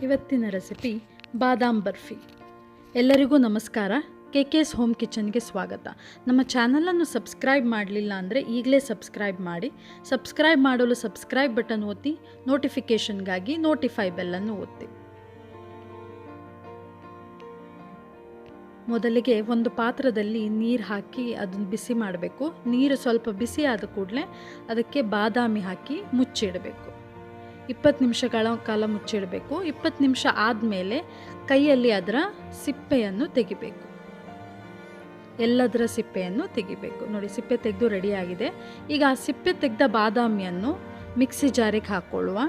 ಇವತ್ತಿನ ರೆಸಿಪಿ ಬಾದಾಮ್ ಬರ್ಫಿ. ಎಲ್ಲರಿಗೂ ನಮಸ್ಕಾರ. KK's ಹೋಮ್ ಕಿಚನ್ಗೆ ಸ್ವಾಗತ. ನಮ್ಮ ಚಾನಲನ್ನು ಸಬ್ಸ್ಕ್ರೈಬ್ ಮಾಡಲಿಲ್ಲ ಅಂದರೆ ಈಗಲೇ ಸಬ್ಸ್ಕ್ರೈಬ್ ಮಾಡಿ. ಸಬ್ಸ್ಕ್ರೈಬ್ ಮಾಡಲು ಸಬ್ಸ್ಕ್ರೈಬ್ ಬಟನ್ ಒತ್ತಿ, ನೋಟಿಫಿಕೇಷನ್ಗಾಗಿ ನೋಟಿಫೈ ಬೆಲ್ಲನ್ನು ಒತ್ತಿ. ಮೊದಲಿಗೆ ಒಂದು ಪಾತ್ರದಲ್ಲಿ ನೀರು ಹಾಕಿ ಅದನ್ನು ಬಿಸಿ ಮಾಡಬೇಕು. ನೀರು ಸ್ವಲ್ಪ ಬಿಸಿ ಆದ ಕೂಡಲೇ ಅದಕ್ಕೆ ಬಾದಾಮಿ ಹಾಕಿ ಮುಚ್ಚಿಡಬೇಕು. 20 ನಿಮಿಷಗಳ ಕಾಲ ಮುಚ್ಚಿಡಬೇಕು. 20 ನಿಮಿಷ ಆದಮೇಲೆ ಕೈಯಲ್ಲಿ ಅದರ ಸಿಪ್ಪೆಯನ್ನು ತೆಗಿಬೇಕು. ಎಲ್ಲದರ ಸಿಪ್ಪೆಯನ್ನು ತೆಗಿಬೇಕು. ನೋಡಿ, ಸಿಪ್ಪೆ ತೆಗೆದು ರೆಡಿಯಾಗಿದೆ. ಈಗ ಆ ಸಿಪ್ಪೆ ತೆಗೆದ ಬಾದಾಮಿಯನ್ನು ಮಿಕ್ಸಿ ಜಾರಿಗೆ ಹಾಕ್ಕೊಳ್ಳುವ.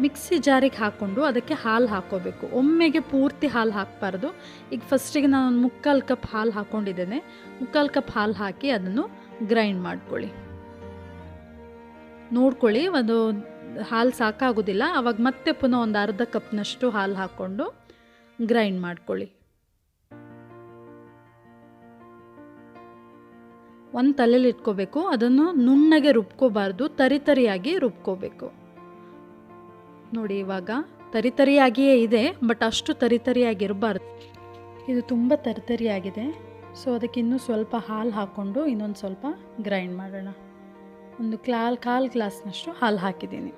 ಮಿಕ್ಸಿ ಜಾರಿಗೆ ಹಾಕ್ಕೊಂಡು ಅದಕ್ಕೆ ಹಾಲು ಹಾಕ್ಕೋಬೇಕು. ಒಮ್ಮೆಗೆ ಪೂರ್ತಿ ಹಾಲು ಹಾಕಬಾರ್ದು. ಈಗ ಫಸ್ಟಿಗೆ ನಾನು ಒಂದು 3/4 ಕಪ್ ಹಾಲು ಹಾಕ್ಕೊಂಡಿದ್ದೇನೆ. 3/4 ಕಪ್ ಹಾಲು ಹಾಕಿ ಅದನ್ನು ಗ್ರೈಂಡ್ ಮಾಡ್ಕೊಳ್ಳಿ. ನೋಡ್ಕೊಳ್ಳಿ, ಒಂದು ಹಾಲು ಸಾಕಾಗೋದಿಲ್ಲ. ಆವಾಗ ಮತ್ತೆ ಪುನಃ ಒಂದು ಅರ್ಧ ಕಪ್ನಷ್ಟು ಹಾಲು ಹಾಕ್ಕೊಂಡು ಗ್ರೈಂಡ್ ಮಾಡ್ಕೊಳ್ಳಿ. ಒಂದು ತಲೆಯಲ್ಲಿ ಇಟ್ಕೋಬೇಕು. ಅದನ್ನು ನುಣ್ಣಗೆ ರುಬ್ಕೋಬಾರ್ದು, ತರಿಯಾಗಿ ರುಬ್ಕೋಬೇಕು. ನೋಡಿ, ಇವಾಗ ತರಿಯಾಗಿಯೇ ಇದೆ, ಬಟ್ ಅಷ್ಟು ತರಿಯಾಗಿರಬಾರ್ದು. ಇದು ತುಂಬ ತರಿಯಾಗಿದೆ. ಸೊ ಅದಕ್ಕೆ ಇನ್ನೂ ಸ್ವಲ್ಪ ಹಾಲು ಹಾಕ್ಕೊಂಡು ಇನ್ನೊಂದು ಸ್ವಲ್ಪ ಗ್ರೈಂಡ್ ಮಾಡೋಣ. ಒಂದು ಕಾಲು ಗ್ಲಾಸ್ನಷ್ಟು ಹಾಲು ಹಾಕಿದ್ದೀನಿ.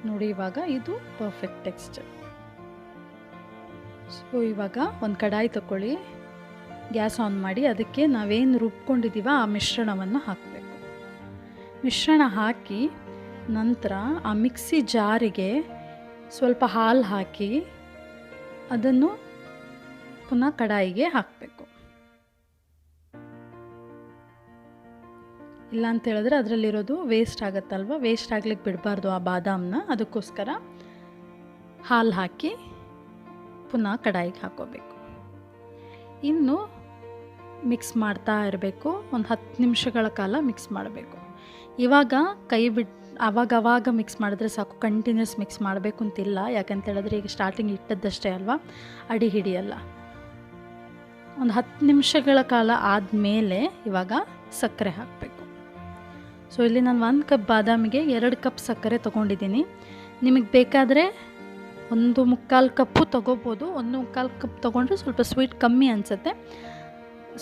ನೋಡಿ, ಇವಾಗ ಇದು ಪರ್ಫೆಕ್ಟ್ ಟೆಕ್ಸ್ಚರ್. ಸೊ ಇವಾಗ ಒಂದು ಕಡಾಯಿ ತಗೊಳ್ಳಿ, ಗ್ಯಾಸ್ ಆನ್ ಮಾಡಿ ಅದಕ್ಕೆ ನಾವೇನು ರುಬ್ಕೊಂಡಿದ್ದೀವ ಆ ಮಿಶ್ರಣವನ್ನು ಹಾಕಬೇಕು. ಮಿಶ್ರಣ ಹಾಕಿ ನಂತರ ಆ ಮಿಕ್ಸಿ ಜಾರಿಗೆ ಸ್ವಲ್ಪ ಹಾಲು ಹಾಕಿ ಅದನ್ನು ಪುನಃ ಕಡಾಯಿಗೆ ಹಾಕಬೇಕು. ಇಲ್ಲ ಅಂತ ಹೇಳಿದ್ರೆ ಅದರಲ್ಲಿರೋದು ವೇಸ್ಟ್ ಆಗುತ್ತಲ್ವ, ವೇಸ್ಟ್ ಆಗ್ಲಿಕ್ಕೆ ಬಿಡಬಾರ್ದು ಆ ಬಾದಾಮನ್ನ. ಅದಕ್ಕೋಸ್ಕರ ಹಾಲು ಹಾಕಿ ಪುನಃ ಕಡಾಯಿಗೆ ಹಾಕೋಬೇಕು. ಇನ್ನು ಮಿಕ್ಸ್ ಮಾಡ್ತಾ ಇರಬೇಕು. ಒಂದು 10 ನಿಮಿಷಗಳ ಕಾಲ ಮಿಕ್ಸ್ ಮಾಡಬೇಕು. ಇವಾಗ ಕೈ ಬಿಟ್ಟು ಆವಾಗ ಮಿಕ್ಸ್ ಮಾಡಿದ್ರೆ ಸಾಕು, ಕಂಟಿನ್ಯೂಸ್ ಮಿಕ್ಸ್ ಮಾಡಬೇಕು ಅಂತಿಲ್ಲ. ಯಾಕಂತ ಹೇಳಿದ್ರೆ ಈಗ ಸ್ಟಾರ್ಟಿಂಗ್ ಇಟ್ಟದ್ದಷ್ಟೇ ಅಲ್ವಾ, ಅಡಿ ಹಿಡಿಯಲ್ಲ. ಒಂದು 10 ನಿಮಿಷಗಳ ಕಾಲ ಆದಮೇಲೆ ಇವಾಗ ಸಕ್ಕರೆ ಹಾಕಬೇಕು. ಸೊ ಇಲ್ಲಿ ನಾನು 1 ಕಪ್ ಬಾದಾಮಿಗೆ 2 ಕಪ್ ಸಕ್ಕರೆ ತೊಗೊಂಡಿದ್ದೀನಿ. ನಿಮಗೆ ಬೇಕಾದರೆ 1/4 ಕಪ್ಪು ತೊಗೋಬೋದು. 1/4 ಕಪ್ ತೊಗೊಂಡ್ರೆ ಸ್ವಲ್ಪ ಸ್ವೀಟ್ ಕಮ್ಮಿ ಅನಿಸುತ್ತೆ.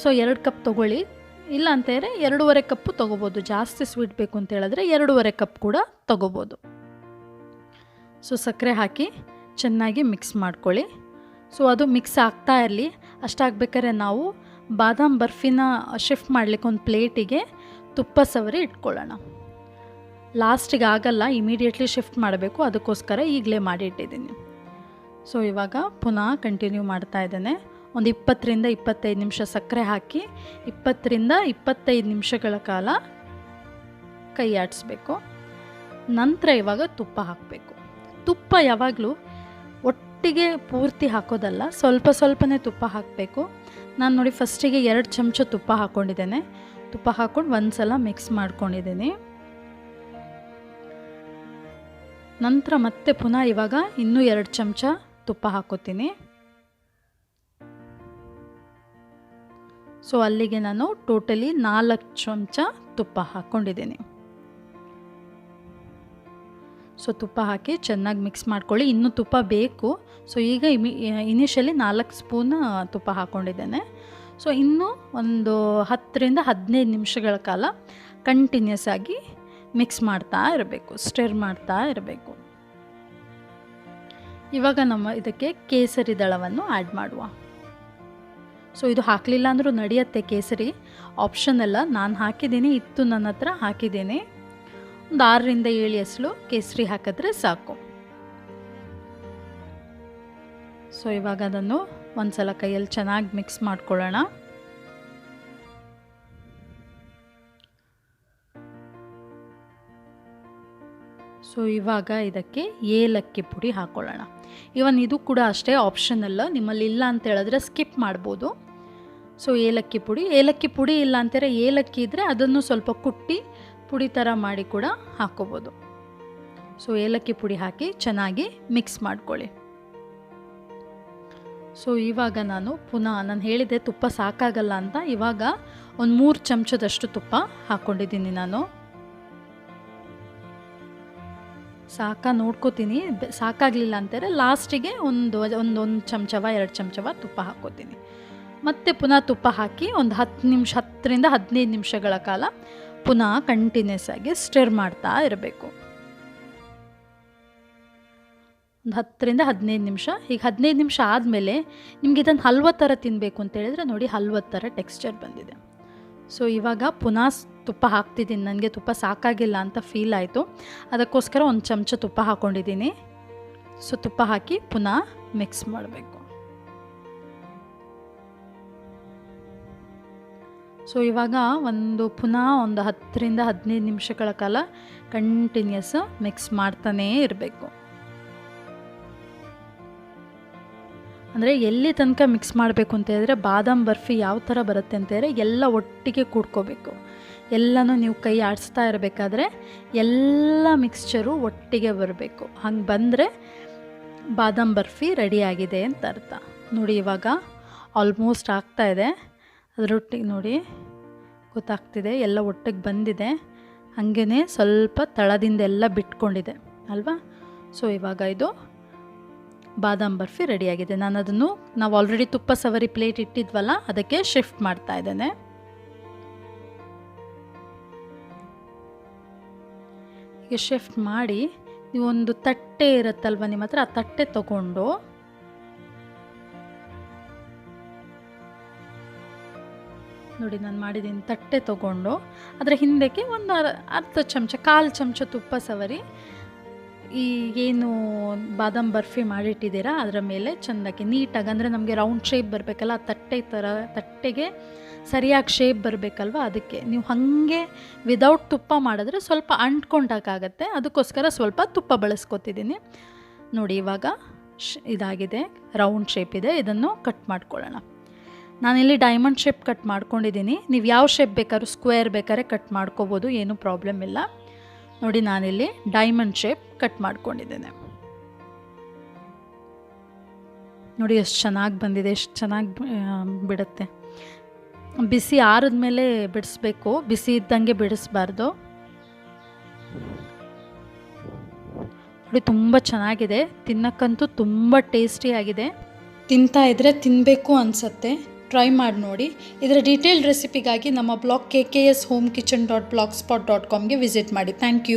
ಸೊ 2 ಕಪ್ ತೊಗೊಳ್ಳಿ. ಇಲ್ಲ ಅಂತೇಳಿದ್ರೆ 2.5 ಕಪ್ಪು ತೊಗೋಬೋದು. ಜಾಸ್ತಿ ಸ್ವೀಟ್ ಬೇಕು ಅಂತ ಹೇಳಿದ್ರೆ 2.5 ಕಪ್ ಕೂಡ ತೊಗೋಬೋದು. ಸೊ ಸಕ್ಕರೆ ಹಾಕಿ ಚೆನ್ನಾಗಿ ಮಿಕ್ಸ್ ಮಾಡ್ಕೊಳ್ಳಿ. ಸೊ ಅದು ಮಿಕ್ಸ್ ಆಗ್ತಾ ಇರಲಿ. ಅಷ್ಟಾಗಬೇಕಾದ್ರೆ ನಾವು ಬಾದಾಮ್ ಬರ್ಫಿನ ಶಿಫ್ಟ್ ಮಾಡಲಿಕ್ಕೆ ಒಂದು ಪ್ಲೇಟಿಗೆ ತುಪ್ಪ ಸವರಿ ಇಟ್ಕೊಳ್ಳೋಣ. ಲಾಸ್ಟಿಗೆ ಆಗಲ್ಲ, ಇಮಿಡಿಯೇಟ್ಲಿ ಶಿಫ್ಟ್ ಮಾಡಬೇಕು. ಅದಕ್ಕೋಸ್ಕರ ಈಗಲೇ ಮಾಡಿ ಇಟ್ಟಿದ್ದೀನಿ. ಸೊ ಇವಾಗ ಪುನಃ ಕಂಟಿನ್ಯೂ ಮಾಡ್ತಾ ಇದ್ದೇನೆ. ಒಂದು 20ರಿಂದ 25 ನಿಮಿಷ ಸಕ್ಕರೆ ಹಾಕಿ 20ರಿಂದ 25 ನಿಮಿಷಗಳ ಕಾಲ ಕೈ ಆಡಿಸ್ಬೇಕು. ನಂತರ ಇವಾಗ ತುಪ್ಪ ಹಾಕಬೇಕು. ತುಪ್ಪ ಯಾವಾಗಲೂ ಒಟ್ಟಿಗೆ ಪೂರ್ತಿ ಹಾಕೋದಲ್ಲ, ಸ್ವಲ್ಪ ಸ್ವಲ್ಪನೇ ತುಪ್ಪ ಹಾಕಬೇಕು. ನಾನು ನೋಡಿ ಫಸ್ಟಿಗೆ 2 ಚಮಚ ತುಪ್ಪ ಹಾಕ್ಕೊಂಡಿದ್ದೇನೆ. ತುಪ್ಪ ಹಾಕ್ಕೊಂಡು ಒಂದು ಸಲ ಮಿಕ್ಸ್ ಮಾಡ್ಕೊಂಡಿದ್ದೀನಿ. ನಂತರ ಮತ್ತೆ ಪುನಃ ಇವಾಗ ಇನ್ನೂ 2 ಚಮಚ ತುಪ್ಪ ಹಾಕೋತೀನಿ. ಸೊ ಅಲ್ಲಿಗೆ ನಾನು ಟೋಟಲಿ 4 ಚಮಚ ತುಪ್ಪ ಹಾಕ್ಕೊಂಡಿದ್ದೀನಿ. ಸೊ ತುಪ್ಪ ಹಾಕಿ ಚೆನ್ನಾಗಿ ಮಿಕ್ಸ್ ಮಾಡ್ಕೊಳ್ಳಿ. ಇನ್ನೂ ತುಪ್ಪ ಬೇಕು. ಸೊ ಈಗ ಇನಿಷಿಯಲಿ 4 ಸ್ಪೂನ್ ತುಪ್ಪ ಹಾಕ್ಕೊಂಡಿದ್ದೇನೆ. ಸೊ ಇನ್ನೂ ಒಂದು 10ರಿಂದ 15 ನಿಮಿಷಗಳ ಕಾಲ ಕಂಟಿನ್ಯೂಸ್ ಆಗಿ ಮಿಕ್ಸ್ ಮಾಡ್ತಾ ಇರಬೇಕು, ಸ್ಟಿರ್ ಮಾಡ್ತಾ ಇರಬೇಕು. ಇವಾಗ ನಮ್ಮ ಇದಕ್ಕೆ ಕೇಸರಿ ದಳವನ್ನು ಆ್ಯಡ್ ಮಾಡುವ. ಸೊ ಇದು ಹಾಕಲಿಲ್ಲ ಅಂದರೂ ನಡೆಯುತ್ತೆ, ಕೇಸರಿ ಆಪ್ಷನಲ್ಲ. ನಾನು ಹಾಕಿದ್ದೀನಿ, ಇತ್ತು ನನ್ನ ಹತ್ರ, ಹಾಕಿದ್ದೀನಿ. ಒಂದು 6ರಿಂದ 7 ಎಸಳು ಕೇಸರಿ ಹಾಕಿದ್ರೆ ಸಾಕು. ಸೊ ಇವಾಗ ಅದನ್ನು ಒಂದು ಸಲ ಕೈಯಲ್ಲಿ ಚೆನ್ನಾಗಿ ಮಿಕ್ಸ್ ಮಾಡ್ಕೊಳ್ಳೋಣ. ಸೊ ಇವಾಗ ಇದಕ್ಕೆ ಏಲಕ್ಕಿ ಪುಡಿ ಹಾಕ್ಕೊಳ್ಳೋಣ. ಇವನ್ ಇದು ಕೂಡ ಅಷ್ಟೇ ಆಪ್ಷನಲ್ಲ, ನಿಮ್ಮಲ್ಲಿ ಇಲ್ಲ ಅಂತ ಹೇಳಿದ್ರೆ ಸ್ಕಿಪ್ ಮಾಡ್ಬೋದು. ಸೊ ಏಲಕ್ಕಿ ಪುಡಿ ಇಲ್ಲ ಅಂತಾರೆ, ಏಲಕ್ಕಿ ಇದ್ದರೆ ಅದನ್ನು ಸ್ವಲ್ಪ ಕುಟ್ಟಿ ಪುಡಿ ಥರ ಮಾಡಿ ಕೂಡ ಹಾಕ್ಕೋಬೋದು. ಸೊ ಏಲಕ್ಕಿ ಪುಡಿ ಹಾಕಿ ಚೆನ್ನಾಗಿ ಮಿಕ್ಸ್ ಮಾಡ್ಕೊಳ್ಳಿ. ಸೊ ಇವಾಗ ನಾನು ಹೇಳಿದೆ ತುಪ್ಪ ಸಾಕಾಗಲ್ಲ ಅಂತ. ಇವಾಗ ಒಂದು 3 ಚಮಚದಷ್ಟು ತುಪ್ಪ ಹಾಕ್ಕೊಂಡಿದ್ದೀನಿ ನಾನು. ನೋಡ್ಕೋತೀನಿ. ಸಾಕಾಗಲಿಲ್ಲ ಅಂತಾರೆ ಲಾಸ್ಟಿಗೆ ಒಂದು ಚಮಚವ 2 ಚಮಚವ ತುಪ್ಪ ಹಾಕ್ಕೋತೀನಿ. ಮತ್ತು ಪುನಃ ತುಪ್ಪ ಹಾಕಿ ಒಂದು 10ರಿಂದ 15 ನಿಮಿಷಗಳ ಕಾಲ ಪುನಃ ಕಂಟಿನ್ಯೂಸ್ ಆಗಿ ಸ್ಟಿರ್ ಮಾಡ್ತಾ ಇರಬೇಕು. ಒಂದು 10ರಿಂದ 15 ನಿಮಿಷ. ಈಗ 15 ನಿಮಿಷ ಆದಮೇಲೆ ನಿಮ್ಗೆ ಇದನ್ನು ಹಲ್ವ ಥರ ತಿನ್ನಬೇಕು ಅಂತ ಹೇಳಿದ್ರೆ ನೋಡಿ ಹಲ್ವದ ಥರ ಟೆಕ್ಸ್ಚರ್ ಬಂದಿದೆ. ಸೊ ಇವಾಗ ಪುನಃ ತುಪ್ಪ ಹಾಕ್ತಿದ್ದೀನಿ. ನನಗೆ ತುಪ್ಪ ಸಾಕಾಗಿಲ್ಲ ಅಂತ ಫೀಲ್ ಆಯಿತು, ಅದಕ್ಕೋಸ್ಕರ ಒಂದು ಚಮಚ ತುಪ್ಪ ಹಾಕ್ಕೊಂಡಿದ್ದೀನಿ. ಸೊ ತುಪ್ಪ ಹಾಕಿ ಪುನಃ ಮಿಕ್ಸ್ ಮಾಡಬೇಕು. ಸೊ ಇವಾಗ ಪುನಃ ಒಂದು 10ರಿಂದ 15 ನಿಮಿಷಗಳ ಕಾಲ ಕಂಟಿನ್ಯೂಸ್ ಮಿಕ್ಸ್ ಮಾಡ್ತಾನೇ ಇರಬೇಕು. ಅಂದರೆ ಎಲ್ಲಿ ತನಕ ಮಿಕ್ಸ್ ಮಾಡಬೇಕು ಅಂತ ಹೇಳಿದ್ರೆ ಬಾದಾಮ್ ಬರ್ಫಿ ಯಾವ ಥರ ಬರುತ್ತೆ ಅಂತ ಹೇಳಿದ್ರೆ ಎಲ್ಲ ಒಟ್ಟಿಗೆ ಕೂಡ್ಕೋಬೇಕು. ಎಲ್ಲನೂ ನೀವು ಕೈ ಆಡಿಸ್ತಾ ಇರಬೇಕಾದ್ರೆ ಎಲ್ಲ ಮಿಕ್ಸ್ಚರು ಒಟ್ಟಿಗೆ ಬರಬೇಕು. ಹಂಗೆ ಬಂದರೆ ಬಾದಾಮ್ ಬರ್ಫಿ ರೆಡಿಯಾಗಿದೆ ಅಂತ ಅರ್ಥ. ನೋಡಿ ಇವಾಗ ಆಲ್ಮೋಸ್ಟ್ ಆಗ್ತಾಯಿದೆ. ಅದರೊಟ್ಟಿಗೆ ನೋಡಿ ಗೊತ್ತಾಗ್ತಿದೆ ಎಲ್ಲ ಒಟ್ಟಿಗೆ ಬಂದಿದೆ. ಹಾಗೇ ಸ್ವಲ್ಪ ತಳದಿಂದ ಎಲ್ಲ ಬಿಟ್ಕೊಂಡಿದೆ ಅಲ್ವಾ. ಸೊ ಇವಾಗ ಇದು ಬಾದಾಮ್ ಬರ್ಫಿ ರೆಡಿಯಾಗಿದೆ. ನಾವು ಆಲ್ರೆಡಿ ತುಪ್ಪ ಸವರಿ ಪ್ಲೇಟ್ ಇಟ್ಟಿದ್ವಲ್ಲ ಅದಕ್ಕೆ ಶಿಫ್ಟ್ ಮಾಡ್ತಾ ಇದ್ದೇನೆ. ಈಗ ಶಿಫ್ಟ್ ಮಾಡಿ ನೀವೊಂದು ತಟ್ಟೆ ಇರುತ್ತಲ್ವ ನಿಮ್ಮ ಹತ್ರ, ಆ ತಟ್ಟೆ ತಗೊಂಡು ನೋಡಿ ನಾನು ಮಾಡಿದ್ದೀನಿ. ತಟ್ಟೆ ತಗೊಂಡು ಅದರ ಹಿಂದಕ್ಕೆ ಒಂದು ಅರ್ಧ ಚಮಚ 1/4 ಚಮಚ ತುಪ್ಪ ಸವರಿ ಈ ಏನು ಬಾದಾಮ್ ಬರ್ಫಿ ಮಾಡಿಟ್ಟಿದ್ದೀರಾ ಅದರ ಮೇಲೆ ಚೆಂದಾಗಿ ನೀಟಾಗಿ, ಅಂದರೆ ನಮಗೆ ರೌಂಡ್ ಶೇಪ್ ಬರಬೇಕಲ್ಲ, ತಟ್ಟೆಗೆ ಸರಿಯಾಗಿ ಶೇಪ್ ಬರಬೇಕಲ್ವ, ಅದಕ್ಕೆ ನೀವು ಹಾಗೆ ವಿದೌಟ್ ತುಪ್ಪ ಮಾಡಿದ್ರೆ ಸ್ವಲ್ಪ ಅಂಟ್ಕೊಂಡಾಗತ್ತೆ. ಅದಕ್ಕೋಸ್ಕರ ಸ್ವಲ್ಪ ತುಪ್ಪ ಬಳಸ್ಕೊತಿದ್ದೀನಿ. ನೋಡಿ ಇವಾಗ ಇದಾಗಿದೆ, ರೌಂಡ್ ಶೇಪ್ ಇದೆ. ಇದನ್ನು ಕಟ್ ಮಾಡ್ಕೊಳ್ಳೋಣ. ನಾನಿಲ್ಲಿ ಡೈಮಂಡ್ ಶೇಪ್ ಕಟ್ ಮಾಡ್ಕೊಂಡಿದ್ದೀನಿ. ನೀವು ಯಾವ ಶೇಪ್ ಬೇಕಾದ್ರೂ, ಸ್ಕ್ವೇರ್ ಬೇಕಾದ್ರೆ ಕಟ್ ಮಾಡ್ಕೋಬೋದು, ಏನೂ ಪ್ರಾಬ್ಲಮ್ ಇಲ್ಲ. ನೋಡಿ ನಾನಿಲ್ಲಿ ಡೈಮಂಡ್ ಶೇಪ್ ಕಟ್ ಮಾಡ್ಕೊಂಡಿದ್ದೇನೆ. ನೋಡಿ ಎಷ್ಟು ಚೆನ್ನಾಗಿ ಬಂದಿದೆ, ಎಷ್ಟು ಚೆನ್ನಾಗಿ ಬಿಡುತ್ತೆ. ಬಿಸಿ ಆರಿದ ಮೇಲೆ ಬಿಡಿಸ್ಬೇಕು, ಬಿಸಿ ಇದ್ದಂಗೆ ಬಿಡಿಸ್ಬಾರ್ದು. ನೋಡಿ ತುಂಬ ಚೆನ್ನಾಗಿದೆ, ತಿನ್ನಕ್ಕಂತೂ ತುಂಬ ಟೇಸ್ಟಿಯಾಗಿದೆ. ತಿಂತಾ ಇದ್ದರೆ ತಿನ್ನಬೇಕು ಅನಿಸುತ್ತೆ. ಟ್ರೈ ಮಾಡಿ ನೋಡಿ. ಇದರ ಡೀಟೇಲ್ಡ್ ರೆಸಿಪಿಗಾಗಿ ನಮ್ಮ ಬ್ಲಾಗ್ KKS homekitchen.blogspot.comಗೆ ವಿಸಿಟ್ ಮಾಡಿ. Thank you.